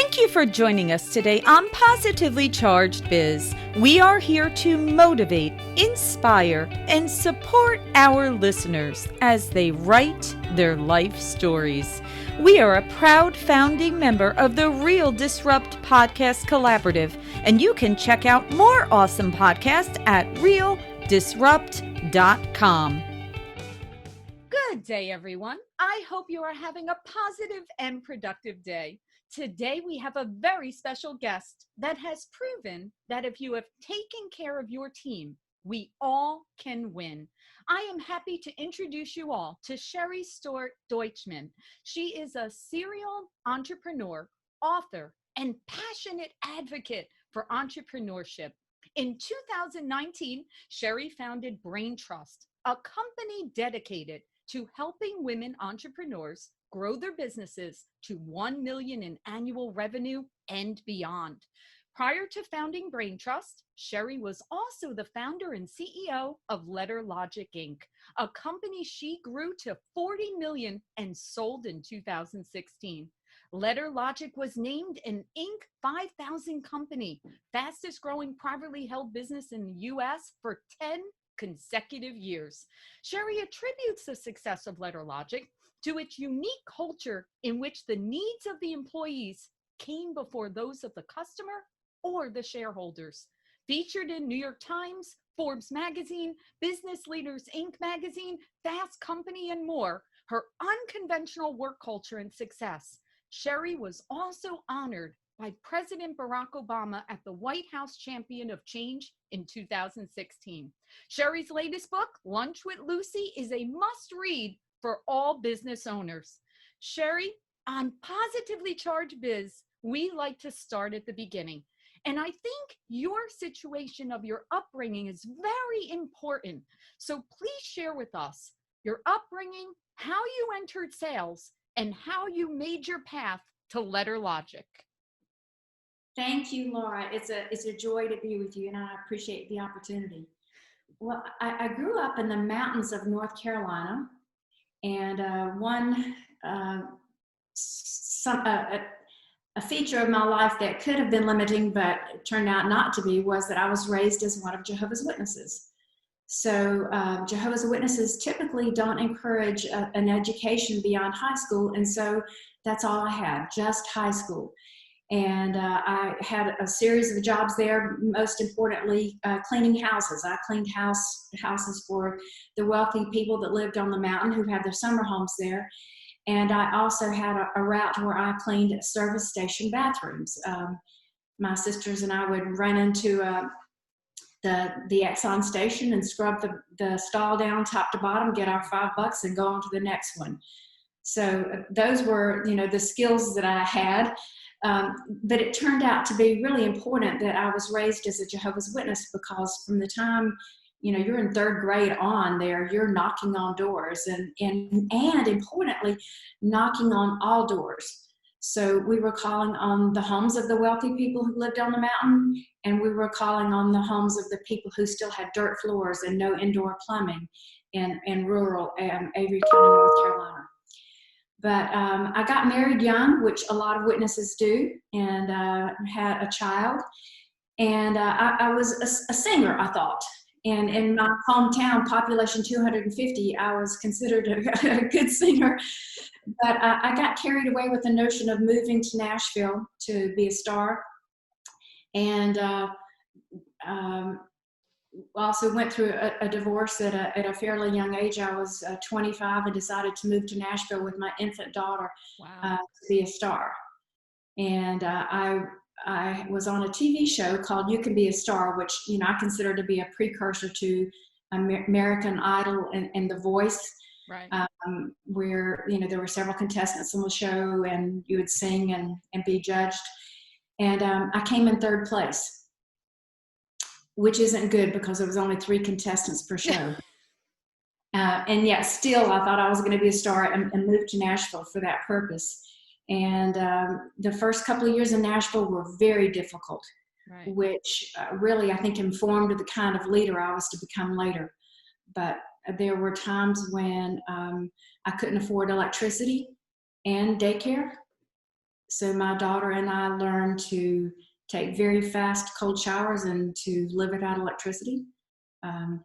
Thank you for joining us today on Positively Charged Biz. We are here to motivate, inspire, and support our listeners as they write their life stories. We are a proud founding member of the Real Disrupt Podcast Collaborative, and you can check out more awesome podcasts at realdisrupt.com. Good day, everyone. I hope you are having a positive and productive day. Today, we have a very special guest that has proven that if you have taken care of your team, we all can win. I am happy to introduce you all to Sherry Deutschmann. She is a serial entrepreneur, author, and passionate advocate for entrepreneurship. In 2019, Sherry founded BrainTrust, a company dedicated to helping women entrepreneurs grow their businesses to 1 million in annual revenue and beyond. Prior to founding BrainTrust, Sherry was also the founder and CEO of Letter Logic Inc., a company she grew to 40 million and sold in 2016. Letter Logic was named an Inc. 5000 company, fastest growing privately held business in the U.S. for 10 consecutive years. Sherry attributes the success of Letter Logic to its unique culture in which the needs of the employees came before those of the customer or the shareholders. Featured in New York Times, Forbes magazine, Business Leaders Inc. magazine, Fast Company, and more, her unconventional work culture and success. Sherry was also honored by President Barack Obama at the White House Champion of Change in 2016. Sherry's latest book, Lunch with Lucy, is a must-read for all business owners. Sherry, on Positively Charged Biz, we like to start at the beginning. And I think your situation of your upbringing is very important. So please share with us your upbringing, how you entered sales, and how you made your path to Letter Logic. Thank you, Laura. It's a joy to be with you, and I appreciate the opportunity. Well, I grew up in the mountains of North Carolina, and a feature of my life that could have been limiting, but it turned out not to be, was that I was raised as one of Jehovah's Witnesses. So Jehovah's Witnesses typically don't encourage an education beyond high school, and so that's all I had, just high school. And I had a series of jobs there, most importantly, cleaning houses. I cleaned houses for the wealthy people that lived on the mountain who had their summer homes there. And I also had a route where I cleaned service station bathrooms. My sisters and I would run into the Exxon station and scrub the stall down top to bottom, get our $5 and go on to the next one. So those were, the skills that I had. But it turned out to be really important that I was raised as a Jehovah's Witness, because from the time, you're in third grade on there, you're knocking on doors and importantly, knocking on all doors. So we were calling on the homes of the wealthy people who lived on the mountain, and we were calling on the homes of the people who still had dirt floors and no indoor plumbing in rural Avery County, North Carolina. But I got married young, which a lot of witnesses do, and had a child. And I was a singer, I thought. And in my hometown, population 250, I was considered a good singer. But I got carried away with the notion of moving to Nashville to be a star. And also went through a divorce at a fairly young age. I was 25 and decided to move to Nashville with my infant daughter. Wow. To be a star. And I was on a TV show called You Can Be a Star, which I consider to be a precursor to American Idol and The Voice. Right. Where there were several contestants on the show, and you would sing and be judged. And I came in third place, which isn't good because there was only 3 contestants per show. And yet still I thought I was going to be a star and moved to Nashville for that purpose. And the first couple of years in Nashville were very difficult, right. Which really I think informed the kind of leader I was to become later. But there were times when I couldn't afford electricity and daycare. So my daughter and I learned to take very fast cold showers and to live without electricity. Um,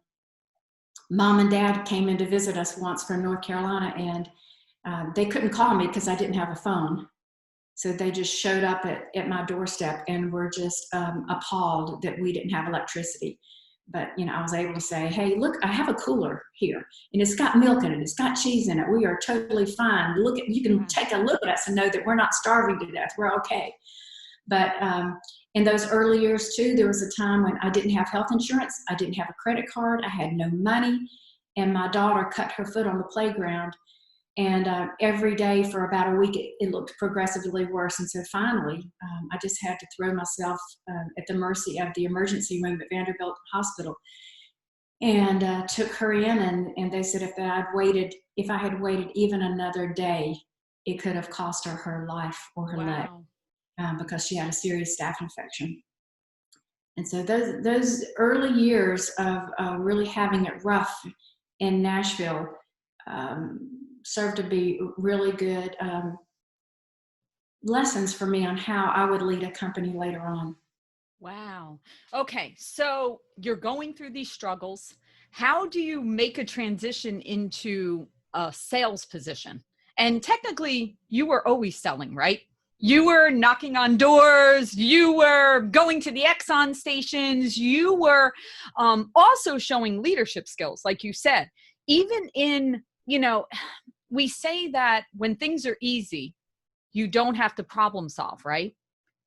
Mom and Dad came in to visit us once from North Carolina, and they couldn't call me because I didn't have a phone. So they just showed up at my doorstep and were just appalled that we didn't have electricity. But, I was able to say, hey, look, I have a cooler here, and it's got milk in it. It's got cheese in it. We are totally fine. You can take a look at us and know that we're not starving to death. We're okay. But in those early years, too, there was a time when I didn't have health insurance. I didn't have a credit card. I had no money. And my daughter cut her foot on the playground. And every day for about a week, it looked progressively worse. And so finally, I just had to throw myself at the mercy of the emergency room at Vanderbilt Hospital, and took her in. And they said if I had waited even another day, it could have cost her her life or her leg, because she had a serious staph infection. And so those early years of really having it rough in Nashville served to be really good lessons for me on how I would lead a company later on. Wow. Okay. So you're going through these struggles. How do you make a transition into a sales position? And technically, you were always selling, right? You were knocking on doors. You were going to the Exxon stations. You were also showing leadership skills, like you said. Even in, we say that when things are easy, you don't have to problem solve, right?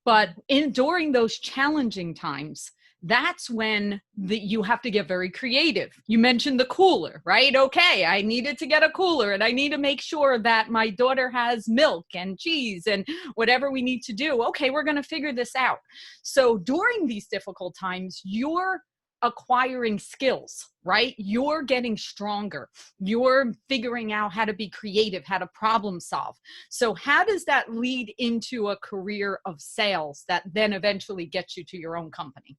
But during those challenging times, that's when you have to get very creative. You mentioned the cooler, right? Okay, I needed to get a cooler, and I need to make sure that my daughter has milk and cheese and whatever we need to do. Okay, we're going to figure this out. So during these difficult times, you're acquiring skills, right? You're getting stronger. You're figuring out how to be creative, how to problem solve. So how does that lead into a career of sales that then eventually gets you to your own company?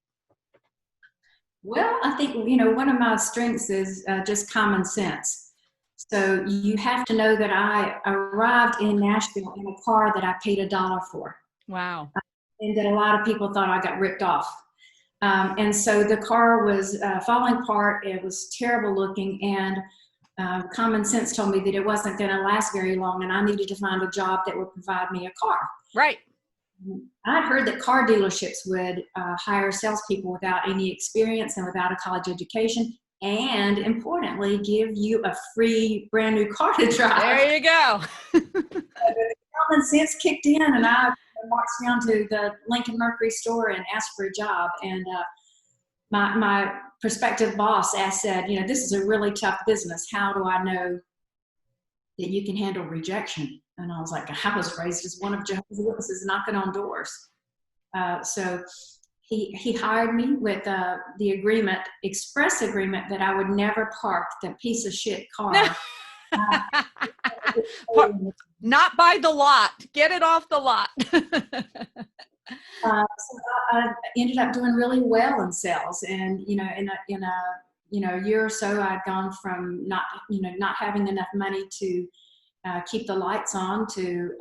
Well, I think, one of my strengths is just common sense. So you have to know that I arrived in Nashville in a car that I paid $1 for. Wow. And that a lot of people thought I got ripped off. And so the car was falling apart. It was terrible looking, and common sense told me that it wasn't going to last very long, and I needed to find a job that would provide me a car. Right. I'd heard that car dealerships would hire salespeople without any experience and without a college education, and importantly, give you a free brand new car to drive. There you go. Common sense kicked in, and I marched down to the Lincoln Mercury store and asked for a job. And my prospective boss said, this is a really tough business. How do I know that you can handle rejection? And I was like, I was raised as one of Jehovah's Witnesses knocking on doors. So he hired me with the express agreement that I would never park the piece of shit car. Not by the lot. Get it off the lot. So I ended up doing really well in sales, and in a year or so, I'd gone from not having enough money to keep the lights on to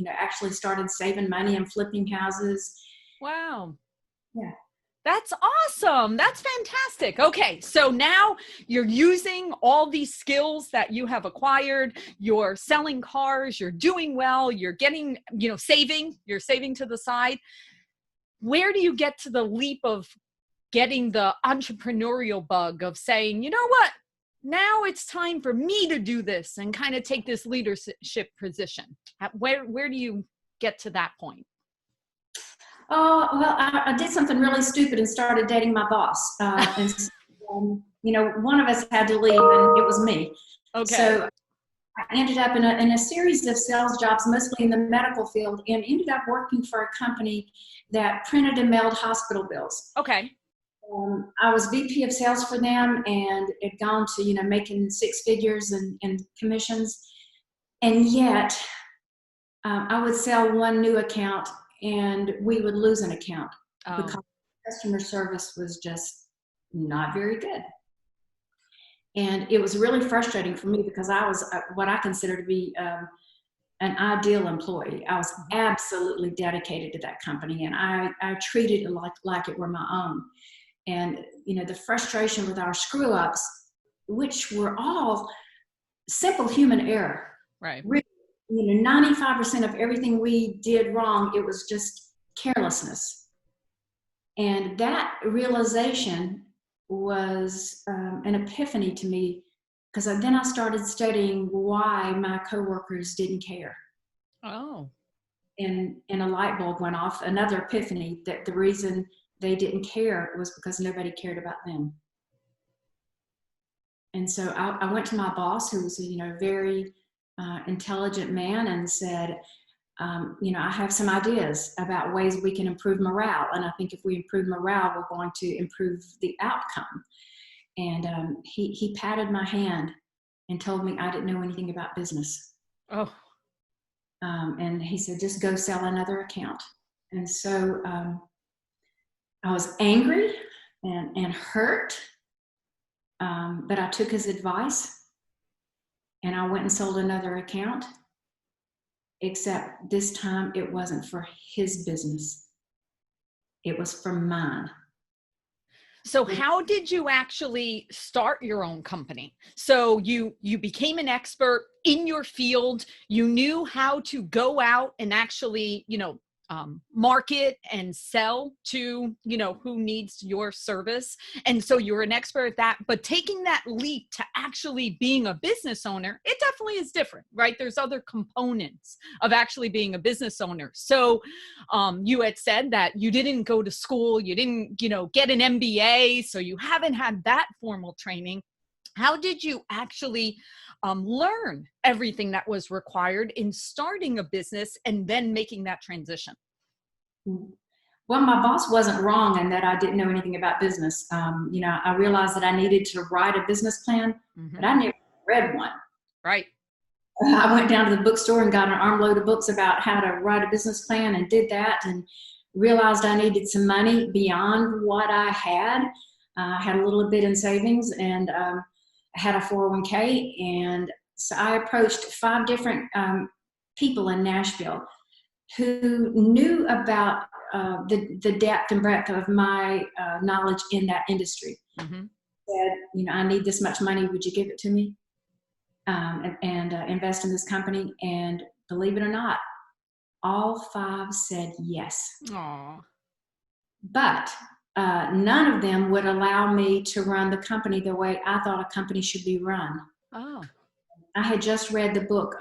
actually started saving money and flipping houses. Wow. Yeah. That's awesome. That's fantastic. Okay, so now you're using all these skills that you have acquired. You're selling cars, you're doing well, you're getting, you're saving to the side. Where do you get to the leap of getting the entrepreneurial bug of saying, you know what, now it's time for me to do this and kind of take this leadership position? Where do you get to that point? Oh, well, I did something really stupid and started dating my boss. And one of us had to leave, and it was me. Okay. So I ended up in a series of sales jobs, mostly in the medical field, and ended up working for a company that printed and mailed hospital bills. Okay. I was VP of sales for them, and had gone to, making six figures in commissions. And yet I would sell one new account and we would lose an account because customer service was just not very good. And it was really frustrating for me because I was what I consider to be an ideal employee. I was absolutely dedicated to that company, and I treated it like it were my own. And, the frustration with our screw ups, which were all simple human error. Right. Really, 95% of everything we did wrong, it was just carelessness. And that realization was an epiphany to me, because then I started studying why my coworkers didn't care. Oh. And a light bulb went off, another epiphany, that the reason they didn't care was because nobody cared about them. And so I went to my boss, who was a very intelligent man, and said, I have some ideas about ways we can improve morale. And I think if we improve morale, we're going to improve the outcome. And he patted my hand and told me I didn't know anything about business. Oh. And he said, just go sell another account. And so I was angry and hurt, but I took his advice and I went and sold another account, except this time it wasn't for his business. It was for mine. So how did you actually start your own company? So you became an expert in your field. You knew how to go out and actually, market and sell to, who needs your service. And so you're an expert at that. But taking that leap to actually being a business owner, it definitely is different, right? There's other components of actually being a business owner. So you had said that you didn't go to school, you didn't, get an MBA, so you haven't had that formal training. How did you actually learn everything that was required in starting a business and then making that transition? Well, my boss wasn't wrong in that I didn't know anything about business. I realized that I needed to write a business plan, but I never read one. Right. I went down to the bookstore and got an armload of books about how to write a business plan, and did that, and realized I needed some money beyond what I had. I had a little bit in savings, and I had a 401k. And so I approached 5 different people in Nashville who knew about the depth and breadth of my knowledge in that industry. Said, I need this much money. Would you give it to me? And invest in this company. And believe it or not, all 5 said yes. Aww. But none of them would allow me to run the company the way I thought a company should be run. Oh. I had just read the book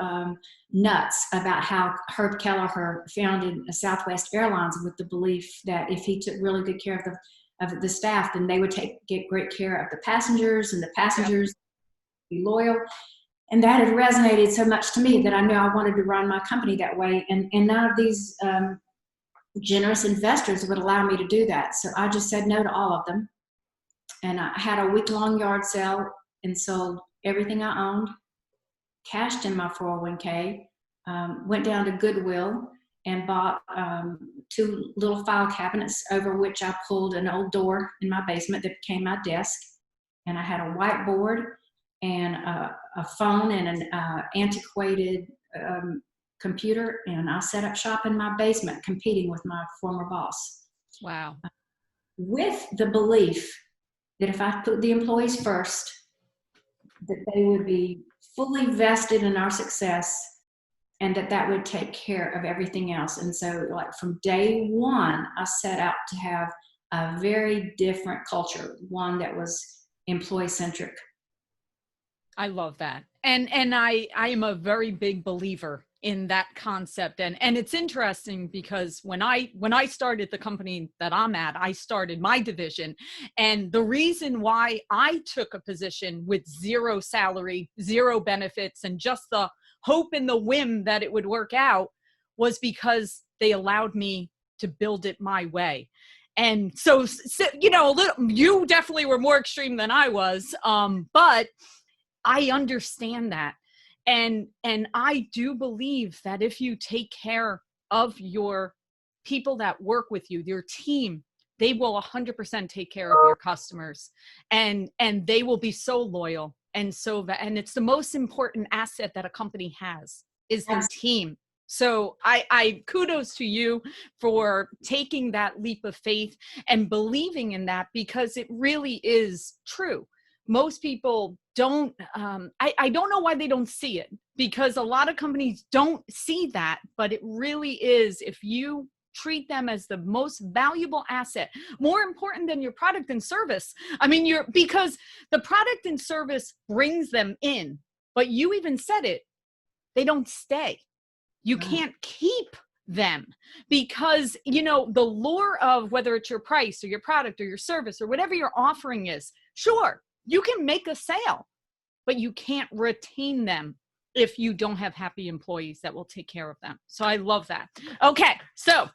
Nuts, about how Herb Kelleher founded Southwest Airlines with the belief that if he took really good care of the staff, then they would get great care of the passengers, and the passengers be loyal. And that had resonated so much to me that I knew I wanted to run my company that way. And none of these generous investors would allow me to do that. So I just said no to all of them. And I had a week-long yard sale and sold everything I owned, cashed in my 401k, went down to Goodwill and bought 2 little file cabinets, over which I pulled an old door in my basement that became my desk. And I had a whiteboard and a phone and an antiquated computer, and I set up shop in my basement competing with my former boss. Wow. With the belief that if I put the employees first, that they would be fully vested in our success, and that would take care of everything else. And so, like, from day one, I set out to have a very different culture, one that was employee-centric. I love that. And I am a very big believer in that concept. And it's interesting because when I started the company that I'm at, I started my division. And the reason why I took a position with 0 salary, 0 benefits, and just the hope and the whim that it would work out was because they allowed me to build it my way. And so you definitely were more extreme than I was. But I understand that. And I do believe that if you take care of your people that work with you, your team, they will 100% take care of your customers, and they will be so loyal. And it's the most important asset that a company has. is the team. So I kudos to you for taking that leap of faith and believing in that, because it really is true. Most people don't, I don't know why they don't see it, because a lot of companies don't see that, but it really is. If you treat them as the most valuable asset, more important than your product and service. I mean, because the product and service brings them in, but you even said it, they don't stay. You can't keep them, because, you know, the lure of whether it's your price or your product or your service or whatever your offering is, sure, you can make a sale, but you can't retain them if you don't have happy employees that will take care of them. So I love that. Okay, so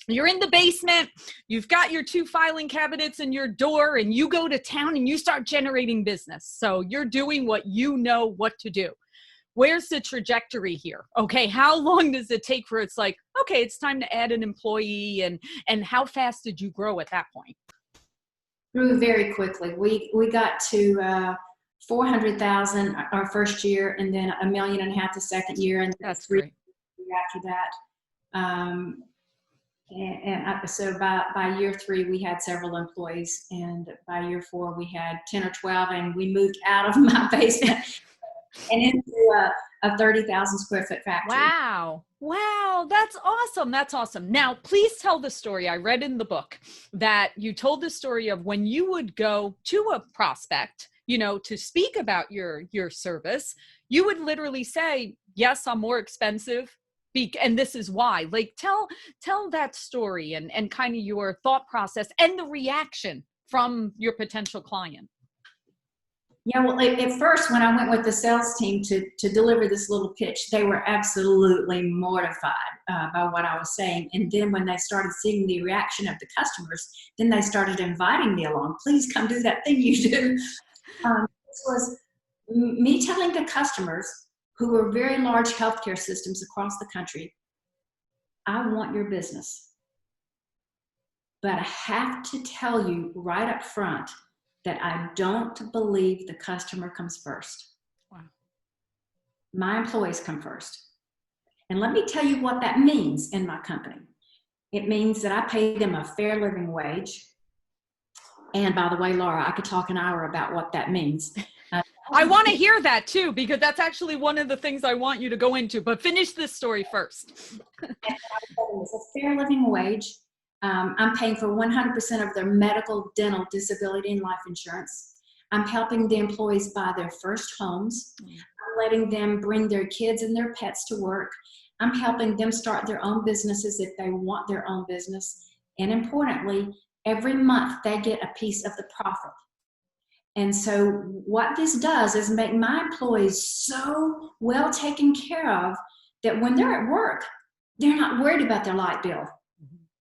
you're in the basement, you've got your 2 filing cabinets and your door, and you go to town and you start generating business. So you're doing what you know what to do. Where's the trajectory here? Okay, how long does it take for it's like, okay, it's time to add an employee, and how fast did you grow at that point? Grew very quickly. We got to 400,000 our first year, and then $1.5 million the second year, and that's 3 great after that. So by year 3, we had several employees, and by year 4, we had 10 or 12, and we moved out of my basement and into a 30,000 square foot factory. Wow. That's awesome. That's awesome. Now, please tell the story. I read in the book that you told the story of when you would go to a prospect, you know, to speak about your service, you would literally say, yes, I'm more expensive, and this is why. Like, tell that story and kind of your thought process and the reaction from your potential client. Yeah, well, at first, when I went with the sales team to deliver this little pitch, they were absolutely mortified by what I was saying. And then when they started seeing the reaction of the customers, then they started inviting me along. Please come do that thing you do. This was me telling the customers, who were very large healthcare systems across the country, I want your business, but I have to tell you right up front that I don't believe the customer comes first. Wow. My employees come first. And let me tell you what that means in my company. It means that I pay them a fair living wage. And by the way, Laura, I could talk an hour about what that means. I want to hear that too, because that's actually one of the things I want you to go into, but finish this story first. It's a fair living wage. I'm paying for 100% of their medical, dental, disability, and life insurance. I'm helping the employees buy their first homes. I'm letting them bring their kids and their pets to work. I'm helping them start their own businesses if they want their own business. And importantly, every month they get a piece of the profit. And so what this does is make my employees so well taken care of that when they're at work, they're not worried about their light bill.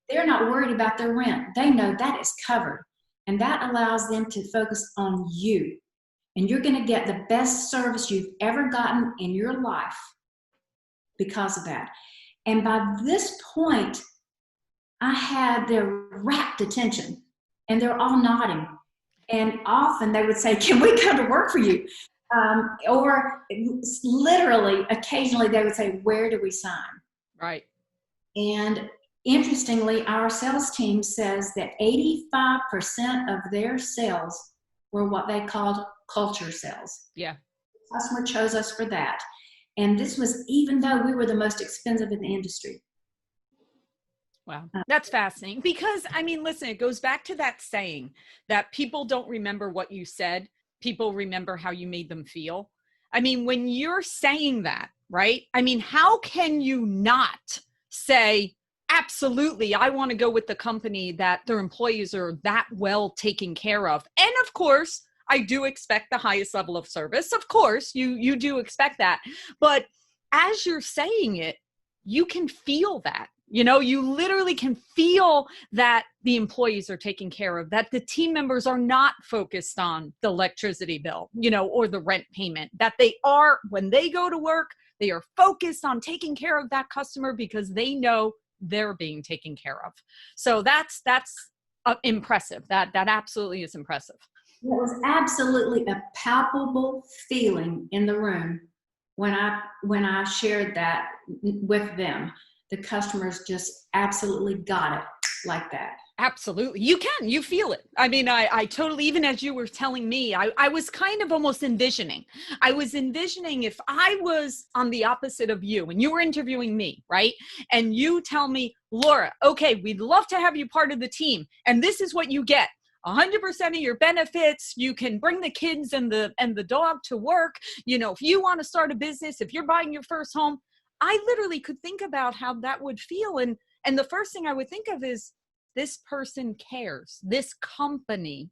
They're not worried about their rent. They know that is covered. And that allows them to focus on you. And you're going to get the best service you've ever gotten in your life because of that. And by this point, I had their rapt attention, and they're all nodding. And often they would say, can we come to work for you? Or literally, occasionally they would say, where do we sign? Right. And interestingly, our sales team says that 85% of their sales were what they called culture sales. Yeah. The customer chose us for that. And this was even though we were the most expensive in the industry. Wow. That's fascinating, because, I mean, listen, it goes back to that saying that people don't remember what you said. People remember how you made them feel. I mean, when you're saying that, right? I mean, how can you not say, absolutely, I want to go with the company that their employees are that well taken care of. And of course, I do expect the highest level of service. Of course, you do expect that. But as you're saying it, you can feel that. You know, you literally can feel that the employees are taken care of, that the team members are not focused on the electricity bill, you know, or the rent payment, that they are, when they go to work, they are focused on taking care of that customer because they know they're being taken care of. So that's impressive. That absolutely is impressive. It was absolutely a palpable feeling in the room when I shared that with them, the customers just absolutely got it like that. Absolutely. You feel it. I mean, I totally, even as you were telling me, I was kind of almost envisioning. I was envisioning if I was on the opposite of you and you were interviewing me, right? And you tell me, Laura, okay, we'd love to have you part of the team. And this is what you get. 100% of your benefits. You can bring the kids and the dog to work. You know, if you want to start a business, if you're buying your first home, I literally could think about how that would feel. And the first thing I would think of is, this person cares. This company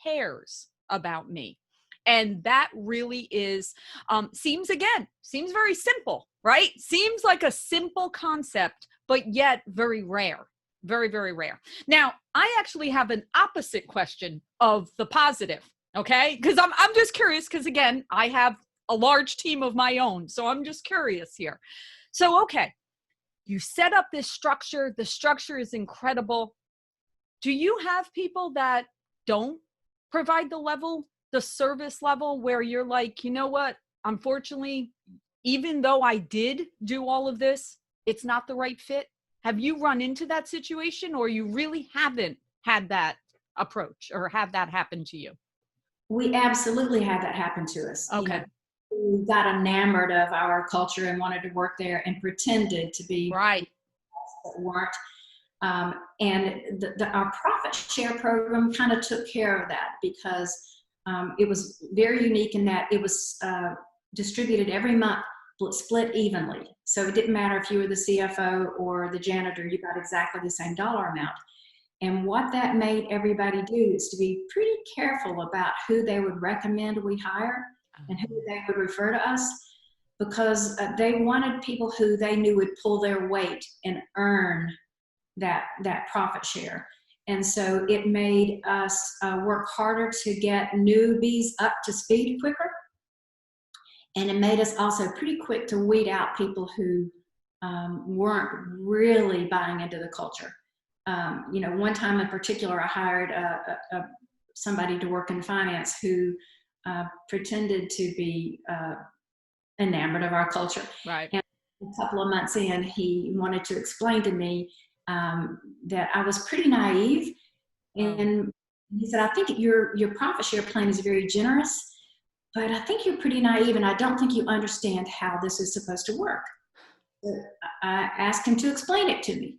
cares about me. And that really is, seems very simple, right? Seems like a simple concept, but yet very rare, very, very rare. Now, I actually have an opposite question of the positive, okay? Because I'm just curious, because again, I have a large team of my own. So I'm just curious here. So, okay. You set up this structure. The structure is incredible. Do you have people that don't provide the service level where you're like, you know what? Unfortunately, even though I did do all of this, it's not the right fit. Have you run into that situation, or you really haven't had that approach or have that happen to you? We absolutely had that happen to us. Okay. We got enamored of our culture and wanted to work there and pretended to be right, but weren't. And our profit share program kind of took care of that, because it was very unique in that it was distributed every month, split evenly. So it didn't matter if you were the CFO or the janitor, you got exactly the same dollar amount. And what that made everybody do is to be pretty careful about who they would recommend we hire and who they would refer to us, because they wanted people who they knew would pull their weight and earn that profit share. And so it made us work harder to get newbies up to speed quicker. And it made us also pretty quick to weed out people who weren't really buying into the culture. One time in particular, I hired somebody to work in finance who pretended to be enamored of our culture. right. And a couple of months in, he wanted to explain to me that I was pretty naive. And he said, I think your profit share plan is very generous, but I think you're pretty naive, and I don't think you understand how this is supposed to work. So I asked him to explain it to me.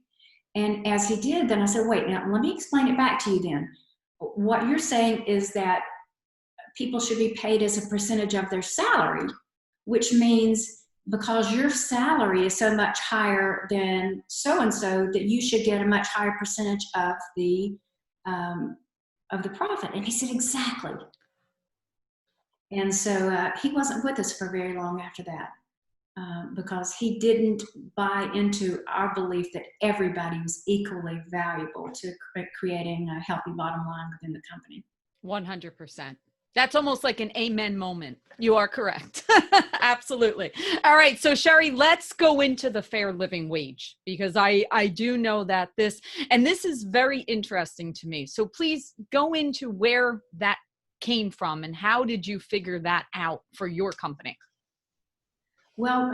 And as he did, then I said, wait, now let me explain it back to you then. What you're saying is that people should be paid as a percentage of their salary, which means because your salary is so much higher than so-and-so, that you should get a much higher percentage of the profit. And he said, exactly. And so he wasn't with us for very long after that. Because he didn't buy into our belief that everybody was equally valuable to creating a healthy bottom line within the company. 100%. That's almost like an amen moment. You are correct. Absolutely. All right. So Sherry, let's go into the fair living wage, because I do know that this is very interesting to me. So please go into where that came from and how did you figure that out for your company? Well,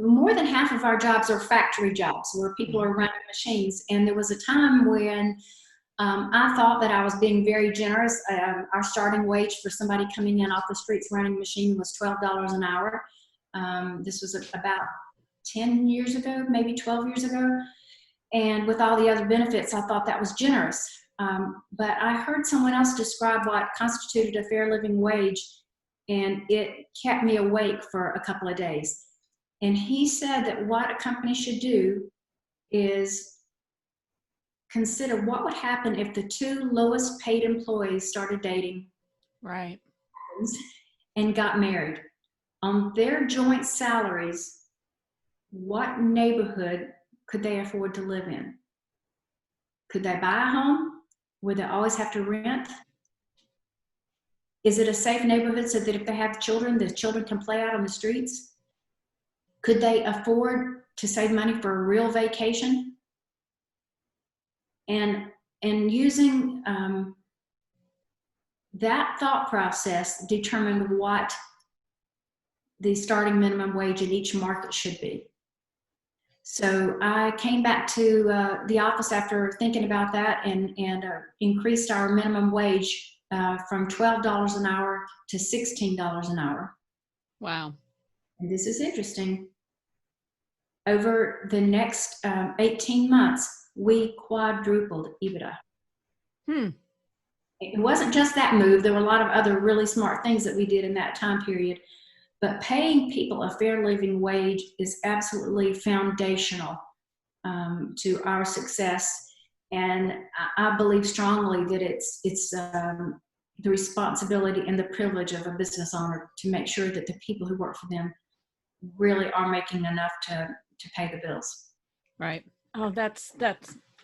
more than half of our jobs are factory jobs where people are running machines. And there was a time when I thought that I was being very generous. Our starting wage for somebody coming in off the streets running a machine was $12 an hour. This was about 10 years ago, maybe 12 years ago. And with all the other benefits, I thought that was generous. But I heard someone else describe what constituted a fair living wage, and it kept me awake for a couple of days. And he said that what a company should do is consider what would happen if the two lowest paid employees started dating, right, and got married. On their joint salaries, what neighborhood could they afford to live in? Could they buy a home? Would they always have to rent? Is it a safe neighborhood so that if they have children, the children can play out on the streets? Could they afford to save money for a real vacation? And using that thought process determined what the starting minimum wage in each market should be. So I came back to the office after thinking about that and increased our minimum wage from $12 an hour to $16 an hour. Wow. And this is interesting. Over the next 18 months, we quadrupled EBITDA. It wasn't just that move. There were a lot of other really smart things that we did in that time period. But paying people a fair living wage is absolutely foundational to our success. And I believe strongly that it's the responsibility and the privilege of a business owner to make sure that the people who work for them really are making enough to pay the bills. Right. Oh, that's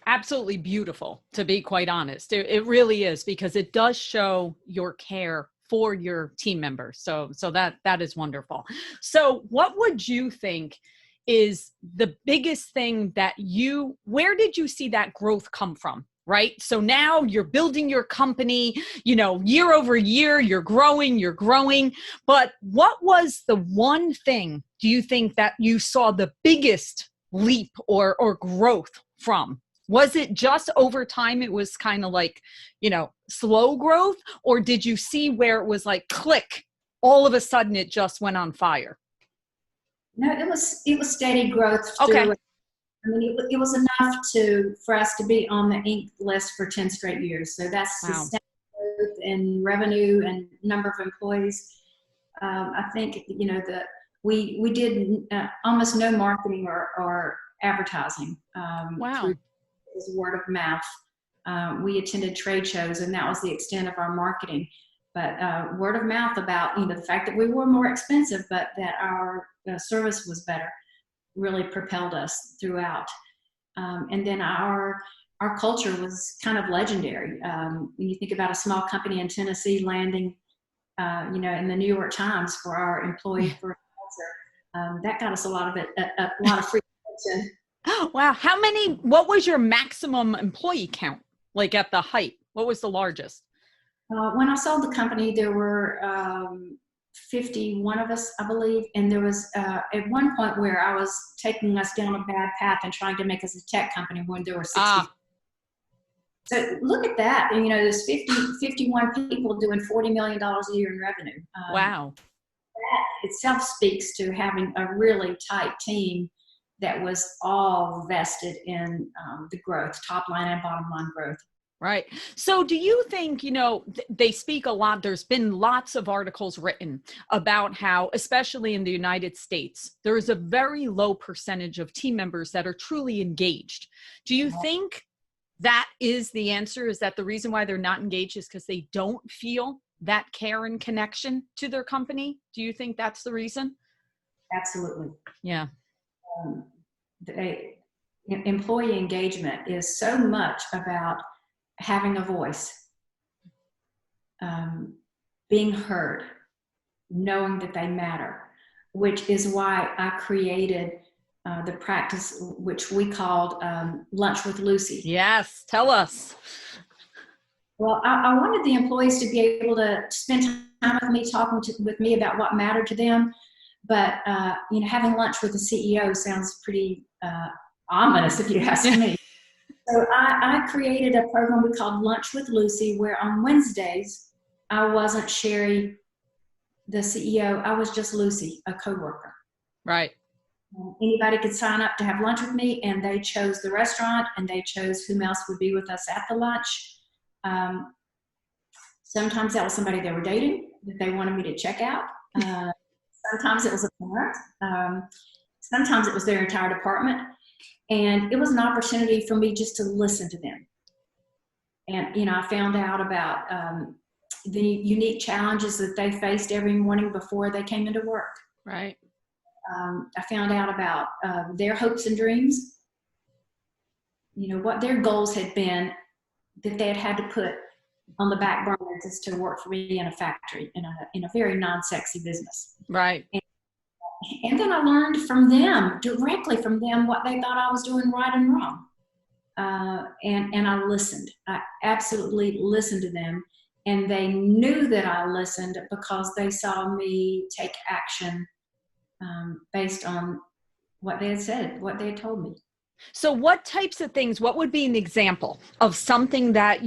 absolutely beautiful, to be quite honest. It really is, because it does show your care for your team members. So that is wonderful. So what would you think is the biggest thing that where did you see that growth come from? Right. So now you're building your company, year over year, you're growing. But what was the one thing, do you think, that you saw the biggest leap or growth from? Was it just over time? It was kind of like, slow growth, or did you see where it was like click, all of a sudden it just went on fire? No, it was steady growth. Okay. I mean, it was enough for us to be on the Inc. list for 10 straight years. So that's sustained growth in revenue and number of employees. I think, we did almost no marketing or advertising. Wow. Through word of mouth. We attended trade shows, and that was the extent of our marketing. But word of mouth about, the fact that we were more expensive, but that our service was better, really propelled us throughout. And then our culture was kind of legendary. When you think about a small company in Tennessee landing, in the New York Times for our employee first culture, that got us a lot of free attention. Wow. What was your maximum employee count? Like at the height, what was the largest? When I sold the company, there were 51 of us, I believe. And there was at one point where I was taking us down a bad path and trying to make us a tech company when there were 60. So look at that. And, there's 51 people doing $40 million a year in revenue. Wow. That itself speaks to having a really tight team that was all vested in the growth, top line and bottom line growth. Right. So do you think, they speak a lot, there's been lots of articles written about how, especially in the United States, there is a very low percentage of team members that are truly engaged. Do you think that is the answer? Is that the reason why they're not engaged is because they don't feel that care and connection to their company? Do you think that's the reason? Absolutely. Yeah. Employee engagement is so much about having a voice, being heard, knowing that they matter, which is why I created the practice which we called Lunch with Lucy. Yes, tell us. Well, I wanted the employees to be able to spend time with me, talking with me about what mattered to them. But, having lunch with the CEO sounds pretty ominous, if you ask me. So I created a program we called Lunch with Lucy, where on Wednesdays, I wasn't Sherry, the CEO. I was just Lucy, a coworker. Right. Anybody could sign up to have lunch with me, and they chose the restaurant, and they chose whom else would be with us at the lunch. Sometimes that was somebody they were dating that they wanted me to check out. Sometimes it was a parent. Sometimes it was their entire department. And it was an opportunity for me just to listen to them. And, I found out about the unique challenges that they faced every morning before they came into work. Right. I found out about their hopes and dreams, what their goals had been that they had to put on the back burner just to work for me in a factory, in a very non-sexy business. Right. And then I learned directly from them, what they thought I was doing right and wrong. And I listened. I absolutely listened to them. And they knew that I listened because they saw me take action based on what they had said, what they had told me. So what types of things, what would be an example of something that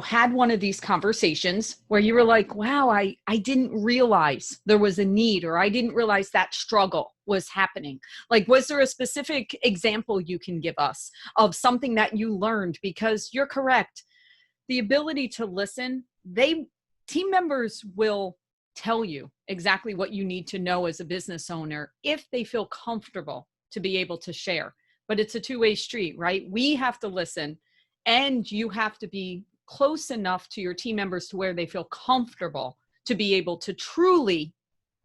had one of these conversations where you were like, wow, I didn't realize there was a need, or I didn't realize that struggle was happening? Like, was there a specific example you can give us of something that you learned? Because you're correct. The ability to listen, team members will tell you exactly what you need to know as a business owner if they feel comfortable to be able to share. But it's a two-way street, right? We have to listen, and you have to be close enough to your team members to where they feel comfortable to be able to truly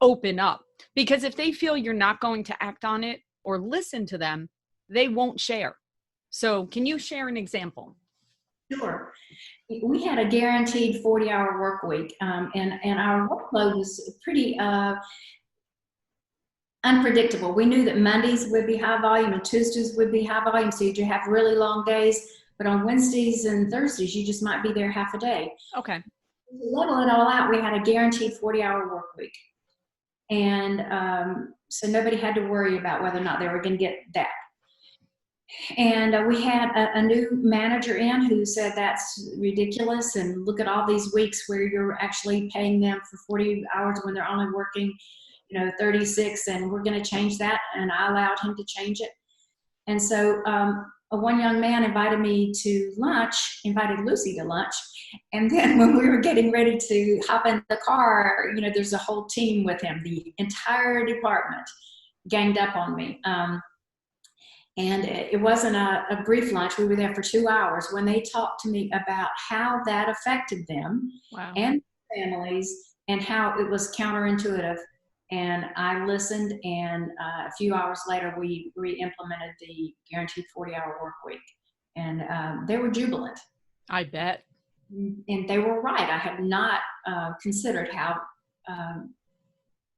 open up. Because if they feel you're not going to act on it or listen to them, they won't share. So can you share an example? Sure. We had a guaranteed 40-hour work week, and our workload was pretty unpredictable. We knew that Mondays would be high volume and Tuesdays would be high volume, so you'd have really long days. But on Wednesdays and Thursdays, you just might be there half a day. Okay. To level it all out, we had a guaranteed 40-hour work week. And so nobody had to worry about whether or not they were going to get that. And we had a new manager in who said that's ridiculous, and look at all these weeks where you're actually paying them for 40 hours when they're only working 36, and we're going to change that. And I allowed him to change it. And so one young man invited Lucy to lunch. And then when we were getting ready to hop in the car, there's a whole team with him. The entire department ganged up on me. And it wasn't a brief lunch. We were there for 2 hours when they talked to me about how that affected them. Wow. And families, and how it was counterintuitive. And I listened, and a few hours later, we re-implemented the guaranteed 40-hour work week. And they were jubilant. I bet. And they were right. I had not considered how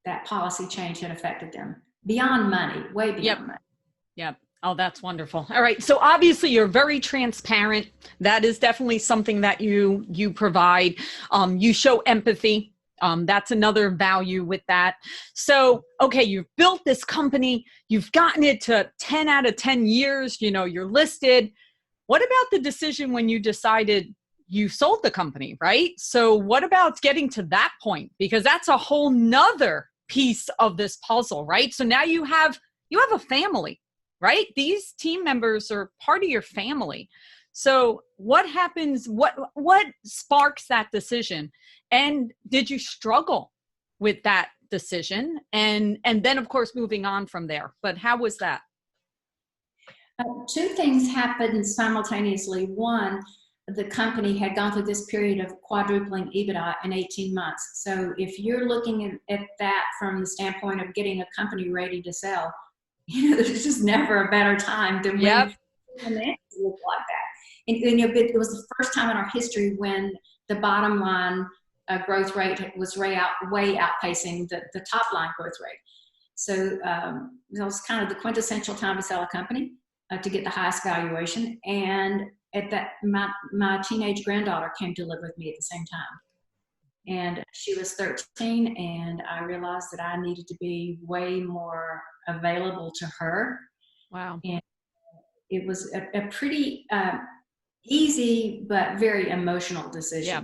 that policy change had affected them. Beyond money, way beyond money. Yep. Oh, that's wonderful. All right. So obviously you're very transparent. That is definitely something that you provide. You show empathy. That's another value with that. So, okay, you've built this company, you've gotten it to 10 out of 10 years, you're listed. What about the decision when you decided you sold the company, right? So what about getting to that point? Because that's a whole nother piece of this puzzle, right? So now you have a family, right? These team members are part of your family. So what happens? What sparks that decision? And did you struggle with that decision? And then, of course, moving on from there. But how was that? Two things happened simultaneously. One, the company had gone through this period of quadrupling EBITDA in 18 months. So if you're looking at that from the standpoint of getting a company ready to sell, there's just never a better time than when it looked like that. And it was the first time in our history when the bottom line growth rate was way outpacing the top line growth rate. So it was kind of the quintessential time to sell a company, to get the highest valuation. And at that, my teenage granddaughter came to live with me at the same time. And she was 13, and I realized that I needed to be way more available to her. Wow. And it was a pretty easy but very emotional decision. Yeah.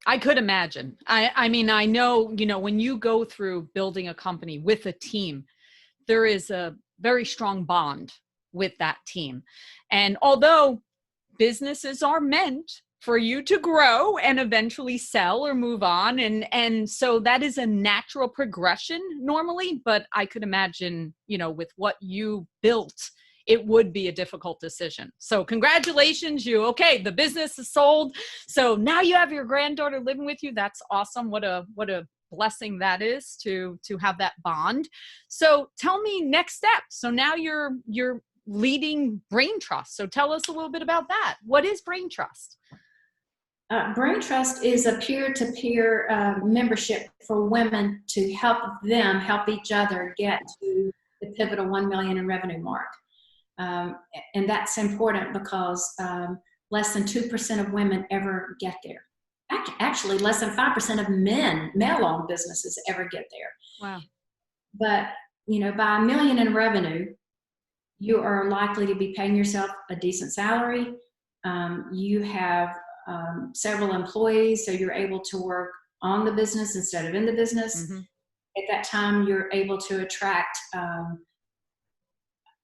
I could imagine. I mean, I know, when you go through building a company with a team, there is a very strong bond with that team. And although businesses are meant for you to grow and eventually sell or move on, and so that is a natural progression normally, but I could imagine, with what you built, it would be a difficult decision. So congratulations, the business is sold. So now you have your granddaughter living with you. That's awesome. What a blessing that is to have that bond. So tell me next steps. So now you're leading BrainTrust. So tell us a little bit about that. What is BrainTrust? BrainTrust is a peer-to-peer membership for women to help each other get to the pivotal 1 million in revenue mark. And that's important because less than 2% of women ever get there. Actually, less than 5% of male-owned businesses ever get there. Wow. But, by $1 million in revenue, you are likely to be paying yourself a decent salary. You have several employees, so you're able to work on the business instead of in the business. Mm-hmm. At that time, you're able to attract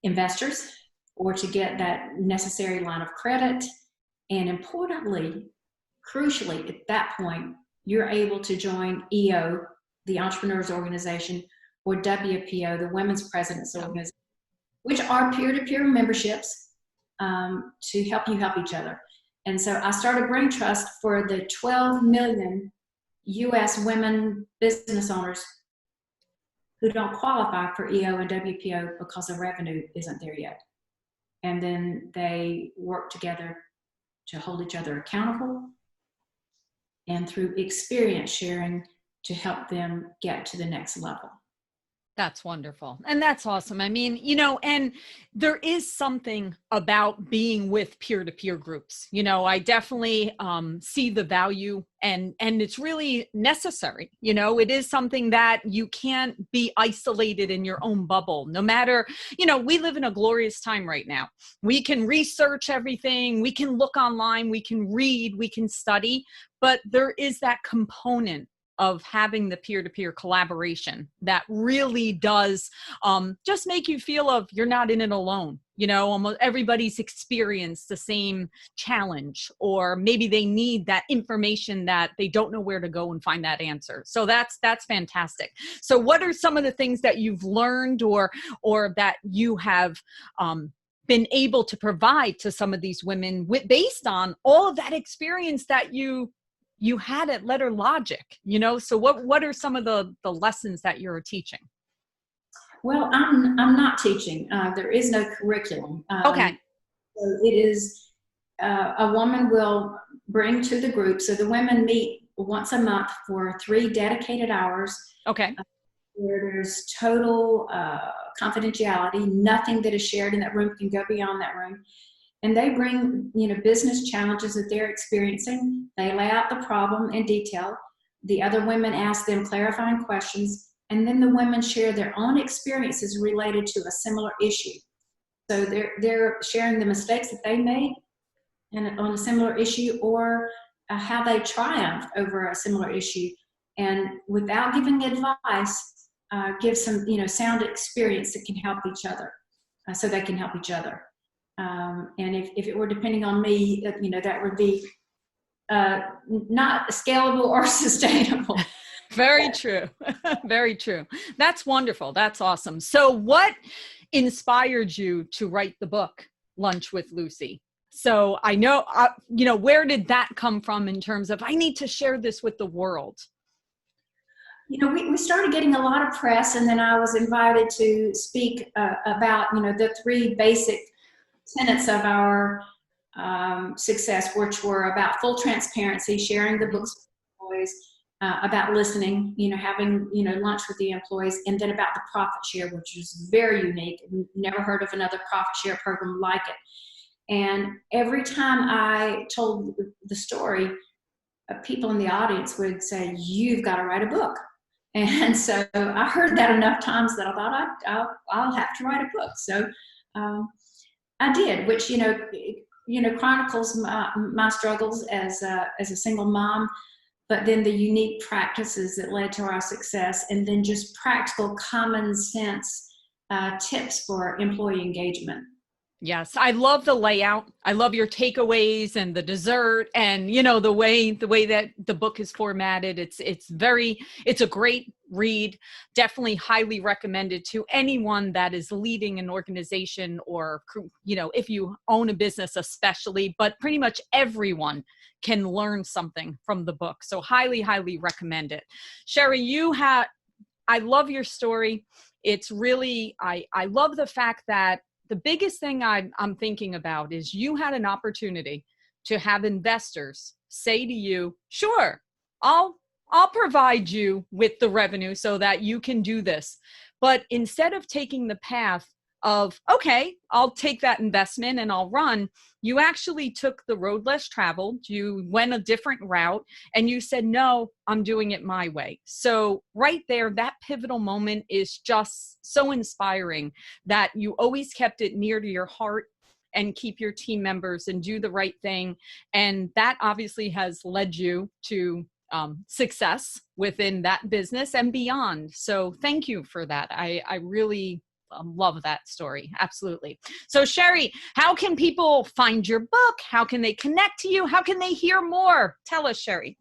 investors or to get that necessary line of credit. And importantly, crucially, at that point, you're able to join EO, the Entrepreneurs Organization, or WPO, the Women's Presidents Organization, which are peer-to-peer memberships to help you help each other. And so I started BrainTrust for the 12 million US women business owners who don't qualify for EO and WPO because the revenue isn't there yet. And then they work together to hold each other accountable and through experience sharing to help them get to the next level. That's wonderful. And that's awesome. I mean, and there is something about being with peer-to-peer groups. I definitely see the value and it's really necessary. It is something that you can't be isolated in your own bubble. No matter, we live in a glorious time right now. We can research everything. We can look online. We can read. We can study. But there is that component of having the peer-to-peer collaboration that really does just make you feel of you're not in it alone. Almost everybody's experienced the same challenge, or maybe they need that information that they don't know where to go and find that answer. So that's fantastic. So what are some of the things that you've learned or that you have been able to provide to some of these women based on all of that experience that you had at Letter Logic, so what are some of the lessons that you're teaching? Well, I'm not teaching. There is no curriculum. Okay. So it is, a woman will bring to the group. So the women meet once a month for 3 dedicated hours. Okay. Where there's total confidentiality. Nothing that is shared in that room can go beyond that room. And they bring, business challenges that they're experiencing. They lay out the problem in detail. The other women ask them clarifying questions, and then the women share their own experiences related to a similar issue. So they're sharing the mistakes that they made on a similar issue, or how they triumphed over a similar issue. And without giving advice, give some, sound experience that can help each other, so they can help each other. And if it were depending on me, that would be not scalable or sustainable. Very true. Very true. That's wonderful. That's awesome. So what inspired you to write the book, Lunch with Lucy? So I know, where did that come from in terms of, I need to share this with the world? We started getting a lot of press, and then I was invited to speak about, the 3 basic tenets of our success, which were about full transparency, sharing the books with employees, about listening, having, lunch with the employees, and then about the profit share, which is very unique. Never heard of another profit share program like it. And every time I told the story, people in the audience would say, "You've got to write a book." And so I heard that enough times that I thought I'll have to write a book. So I did, which chronicles my struggles as a single mom, but then the unique practices that led to our success, and then just practical, common sense tips for employee engagement. Yes, I love the layout. I love your takeaways and the dessert, and the way that the book is formatted. It's a great read. Definitely highly recommended to anyone that is leading an organization, or if you own a business especially, but pretty much everyone can learn something from the book. So highly recommend it. Sherry, I love your story. It's really, I love the fact that the biggest thing I'm thinking about is you had an opportunity to have investors say to you, "Sure, I'll provide you with the revenue so that you can do this." But instead of taking the path of, okay, I'll take that investment and I'll run. You actually took the road less traveled. You went a different route and you said, no, I'm doing it my way. So right there, that pivotal moment is just so inspiring that you always kept it near to your heart and keep your team members and do the right thing. And that obviously has led you to success within that business and beyond. So thank you for that. I really love that story. Absolutely. So Sherry, how can people find your book? How can they connect to you? How can they hear more? Tell us, Sherry.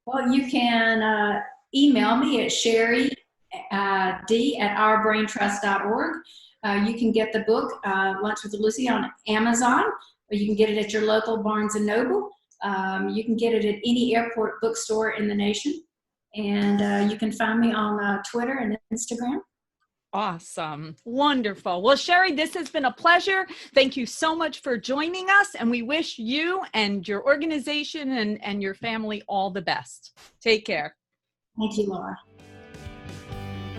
Well, you can email me at Sherry D at ourbraintrust.org. You can get the book, Lunch with Lucy, on Amazon, or you can get it at your local Barnes & Noble. You can get it at any airport bookstore in the nation. And you can find me on Twitter and Instagram. Awesome. Wonderful. Well, Sherry, this has been a pleasure. Thank you so much for joining us. And we wish you and your organization and your family all the best. Take care. Thank you, Laura.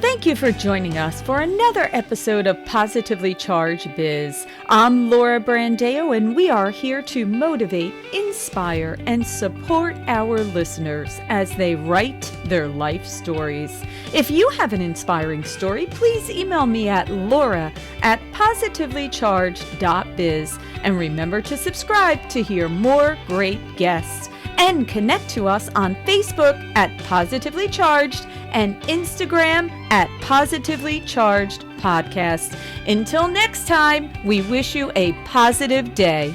Thank you for joining us for another episode of Positively Charged Biz. I'm Laura Brandeo, and we are here to motivate, inspire, and support our listeners as they write their life stories. If you have an inspiring story, please email me at laura@positivelycharged.biz. And remember to subscribe to hear more great guests. And connect to us on Facebook at Positively Charged and Instagram at Positively Charged Podcast. Until next time, we wish you a positive day.